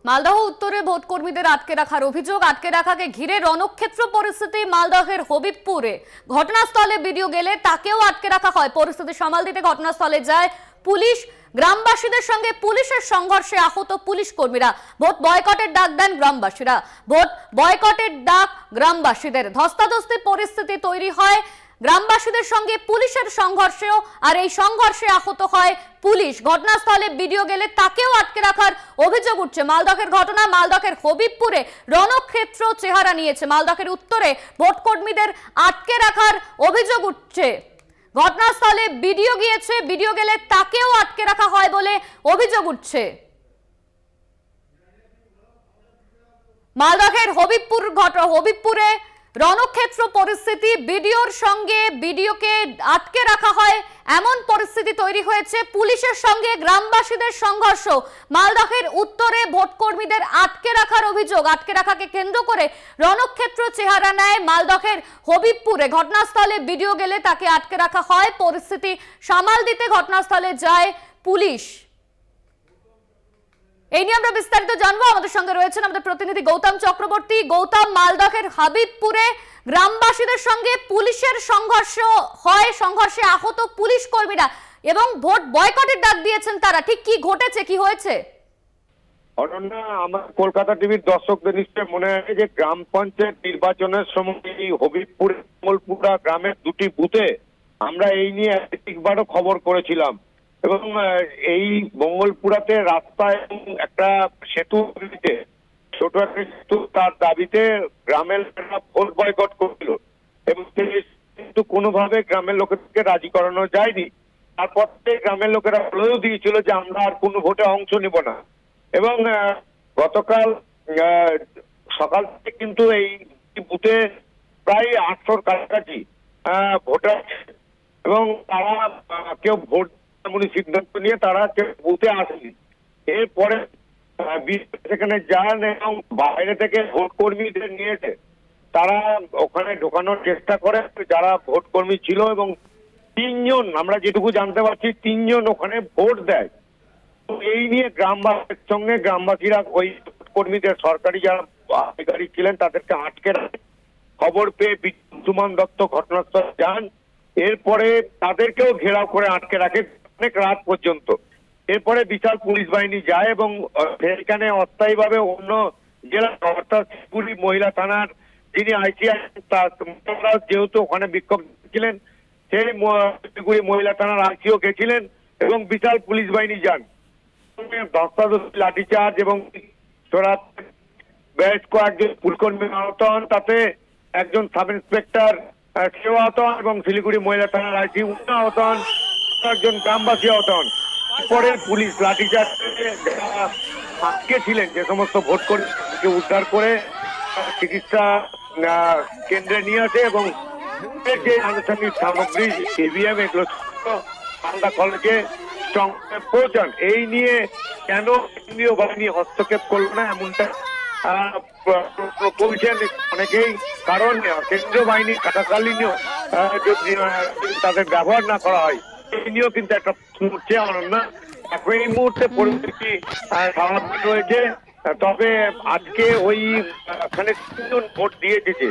মালদহ উত্তরে ভোট কর্মীদের আটকে রাখার অভিযোগ, আটকে রাখাকে ঘিরে রণক্ষেত্র পরিস্থিতি। মালদহের হবিবপুরে ঘটনাস্থলে ভিডিও গেলে তাকেও আটকে রাখা হয়। পরিস্থিতি সামাল দিতে ঘটনাস্থলে যায় পুলিশ। গ্রামবাসীদের সঙ্গে পুলিশের সংঘর্ষে আহত পুলিশ কর্মীরা। ভোট বয়কটের ডাক দেন গ্রামবাসীরা। ভোট বয়কটের ডাক গ্রামবাসীদের। ধস্তাধস্তি পরিস্থিতি তৈরি হয় গ্রামবাসীদের সঙ্গে পুলিশের সংঘর্ষেও, আর এই সংঘর্ষে আহত হয় পুলিশ। ঘটনাস্থলে ভিডিও গেলে তাকেও আটকে রাখার অভিযোগ উঠছে। মালদহের ঘটনা, মালদহের হবিবপুরে রণক্ষেত্র চেহারা নিয়েছে। মালদহের উত্তরে ভোট কর্মীদের আটকে রাখার অভিযোগ উঠছে। ঘটনাস্থলে ভিডিও গিয়েছে, ভিডিও গেলে তাকেও আটকে রাখা হয় বলে অভিযোগ উঠছে। মালদহের হবিবপুরে রণক্ষেত্র পরিস্থিতি, ভিডিওর সঙ্গে ভিডিওকে আটকে রাখা হয় এমন পরিস্থিতি তৈরি হয়েছে। পুলিশের সঙ্গে গ্রামবাসীদের সংঘর্ষ। মালদহের উত্তরে ভোট কর্মীদের আটকে রাখার অভিযোগ, আটকে রাখাকে কেন্দ্র করে রণক্ষেত্র চেহারা নেয় মালদহের হবিবপুরে। ঘটনাস্থলে ভিডিও গেলে তাকে আটকে রাখা হয়। পরিস্থিতি সামাল দিতে ঘটনাস্থলে যায় পুলিশ। এই নিয়ে আমরা বিস্তারিত জানবো। আমাদের সঙ্গে রয়েছেন আমাদের প্রতিনিধি গৌতম চক্রবর্তী। গৌতম, মালদহের হবিবপুরে গ্রামবাসীদের সঙ্গে পুলিশের সংঘর্ষ হয়, সংঘর্ষে আহত পুলিশ কর্মীরা এবং ভোট বয়কটের ডাক দিয়েছেন তারা। ঠিক কি ঘটেছে, কি হয়েছে? অনন্যা, আমার কলকাতা টিভির দর্শকদের নিশ্চয় মনে আছে যে গ্রাম পঞ্চায়েত নির্বাচনের সময় হবিবপুর মঙ্গলপুরা গ্রামের দুটি বুথে আমরা এই নিয়ে একবারও খবর করেছিলাম এবং এই মঙ্গলপুরাতে রাস্তায় একটা সেতু, ছোট একটা সেতু, তার দাবিতে গ্রামের লোকেরা ভোট বয়কট করছিল এবং কিন্তু কোনোভাবে গ্রামের লোকেদেরকে রাজি করানো যায়নি। তারপর থেকে গ্রামের লোকেরা বলেও দিয়েছিল যে আমরা আর কোনো ভোটে অংশ নিব না। এবং গতকাল সকাল থেকে কিন্তু এই বুথে প্রায় 800-র কাছাকাছি ভোটার এবং তারা কেউ ভোট সিদ্ধান্ত নিয়ে তারা কেউ বুথে আসেনি। এরপরে সেখানে যান এবং বাইরে থেকে ভোট কর্মীদের নিয়েছে, তারা ওখানে ঢোকানোর চেষ্টা করে যারা ভোট কর্মী ছিল এবং 3 জন, আমরা যেটুকু জানতে পারছি 3 জন ওখানে ভোট দেয়। এই নিয়ে গ্রামবাসীর সঙ্গে গ্রামবাসীরা ওই কর্মীদের, সরকারি যারা আধিকারিক ছিলেন তাদেরকে আটকে রাখে। খবর পেয়ে সুমন দত্ত ঘটনাস্থলে যান। এরপরে তাদেরকেও ঘেরাও করে আটকে রাখে অনেক রাত পর্যন্ত। এরপরে বিশাল পুলিশ বাহিনী যায় এবং সেখানে অস্থায়ীভাবে অন্য জেলা অর্থাৎ শিলিগুড়ি মহিলা থানার যিনি আইসিআই, তারা যেহেতু ওখানে বিক্ষোভ ছিলেন, সেই শিলিগুড়ি মহিলা থানার আইসিও গেছিলেন এবং বিশাল পুলিশ বাহিনী যান। ধস্তাধস্তি, লাঠিচার্জ এবং বেশ কয়েকজন পুলিশকর্মী আহত হন। তাতে একজন সাব ইন্সপেক্টর সেও আহত হন এবং শিলিগুড়ি মহিলা থানার আইসি আহত হন, একজন গ্রামবাসী আহত হন। পরে পুলিশ লাঠিচার্জ আটকে ছিলেন যে সমস্ত ভোট কর্মীকে উদ্ধার করে চিকিৎসা কেন্দ্রে নিয়ে আসে এবং যে আনুষঙ্গিক সামগ্রী ইভিএম এগুলো বাংলা কলেজে পৌঁছান। এই নিয়ে কেন কেন্দ্রীয় বাহিনী হস্তক্ষেপ করলো না এমনটা বলছেন অনেকেই। কারণ কেন্দ্রীয় বাহিনী থাকাকালীনও যদি তাদের ব্যবহার না করা হয়, এই নিয়েও কিন্তু একটা উঠছে। অনন্যা, এখন এই মুহূর্তে পরিস্থিতি স্বাভাবিক রয়েছে। তবে আজকে ওইখানে 3 জন ভোট দিয়ে দিয়েছে,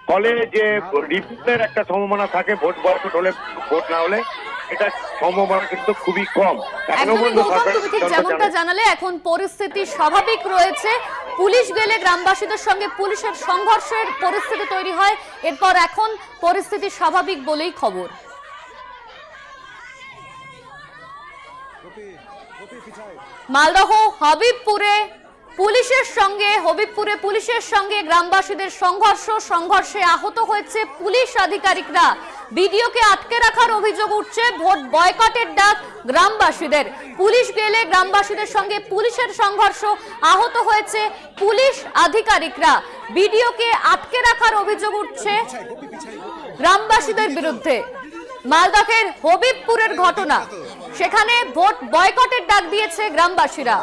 ফলে যে রিপোর্টের একটা সম্ভাবনা থাকে ভোট বয়কট হলে, ভোট না হলে, এটা সম্ভাবনা কিন্তু খুবই কম। যেমনটা জানালে এখন পরিস্থিতি স্বাভাবিক রয়েছে। পুলিশ গেলে গ্রামবাসীদের সঙ্গে পুলিশের সংঘর্ষের পরিস্থিতি তৈরি হয়, এরপর এখন পরিস্থিতি স্বাভাবিক বলেই খবর। মালদহ হবিবপুরে পুলিশের সঙ্গে গ্রামবাসীদের সংঘর্ষে আহত হয়েছে পুলিশ আধিকারিকরা। ভিডিওকে আটকে রাখার অভিযোগ উঠছে। ভোট বয়কটের ডাক গ্রামবাসীদের। পুলিশ গেলে গ্রামবাসীদের সঙ্গে পুলিশের সংঘর্ষ, আহত হয়েছে পুলিশ আধিকারিকরা। ভিডিওকে আটকে রাখার অভিযোগ উঠছে গ্রামবাসীদের বিরুদ্ধে। মালদহের হবিবপুরের ঘটনা, সেখানে ভোট বয়কটের ডাক দিয়েছে গ্রামবাসীরা।